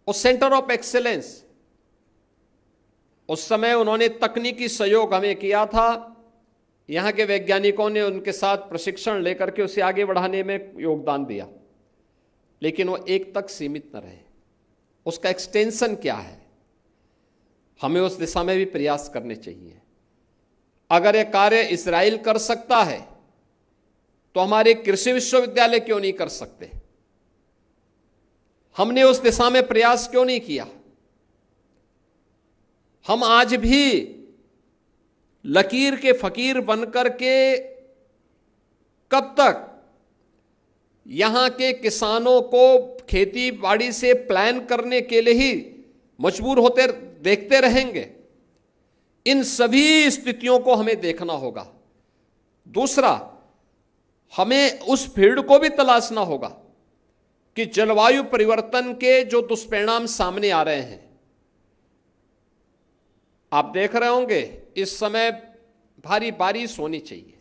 उस सेंटर ऑफ एक्सेलेंस, उस समय उन्होंने तकनीकी सहयोग हमें किया था, यहां के वैज्ञानिकों ने उनके साथ प्रशिक्षण लेकर के उसे आगे बढ़ाने में योगदान दिया, लेकिन वो एक तक सीमित न रहे। उसका एक्सटेंशन क्या है, हमें उस दिशा में भी प्रयास करने चाहिए। अगर यह कार्य इजराइल कर सकता है तो हमारे कृषि विश्वविद्यालय क्यों नहीं कर सकते? हमने उस दिशा में प्रयास क्यों नहीं किया? हम आज भी लकीर के फकीर बनकर के कब तक यहां के किसानों को खेती बाड़ी से प्लान करने के लिए ही मजबूर होते देखते रहेंगे? इन सभी स्थितियों को हमें देखना होगा। दूसरा, हमें उस फील्ड को भी तलाशना होगा कि जलवायु परिवर्तन के जो दुष्परिणाम सामने आ रहे हैं, आप देख रहे होंगे इस समय भारी बारिश होनी चाहिए,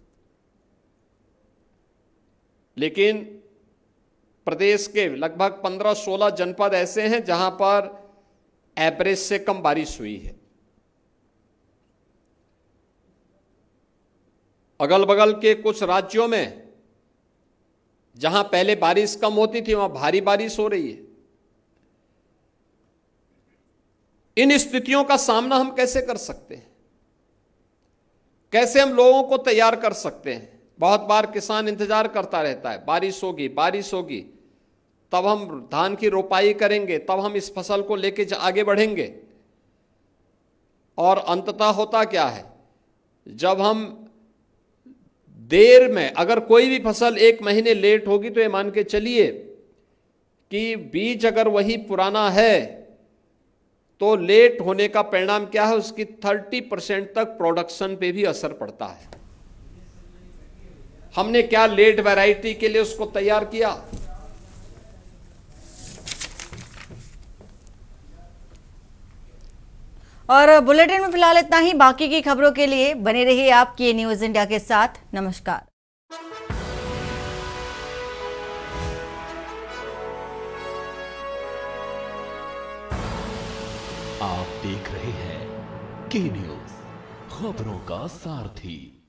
लेकिन प्रदेश के लगभग 15-16 जनपद ऐसे हैं जहां पर एवरेज से कम बारिश हुई है। अगल बगल के कुछ राज्यों में जहां पहले बारिश कम होती थी वहां भारी बारिश हो रही है। इन स्थितियों का सामना हम कैसे कर सकते हैं? कैसे हम लोगों को तैयार कर सकते हैं? बहुत बार किसान इंतजार करता रहता है, बारिश होगी बारिश होगी, तब हम धान की रोपाई करेंगे, तब हम इस फसल को लेके आगे बढ़ेंगे। और अंततः होता क्या है, जब हम देर में, अगर कोई भी फसल 1 महीने लेट होगी तो ये मान के चलिए कि बीज अगर वही पुराना है तो लेट होने का परिणाम क्या है, उसकी 30% तक प्रोडक्शन पे भी असर पड़ता है। हमने क्या लेट वैरायटी के लिए उसको तैयार किया? और बुलेटिन में फिलहाल इतना ही। बाकी की खबरों के लिए बने रहिए आप के न्यूज इंडिया के साथ। नमस्कार। आप देख रहे हैं के न्यूज, खबरों का सारथी।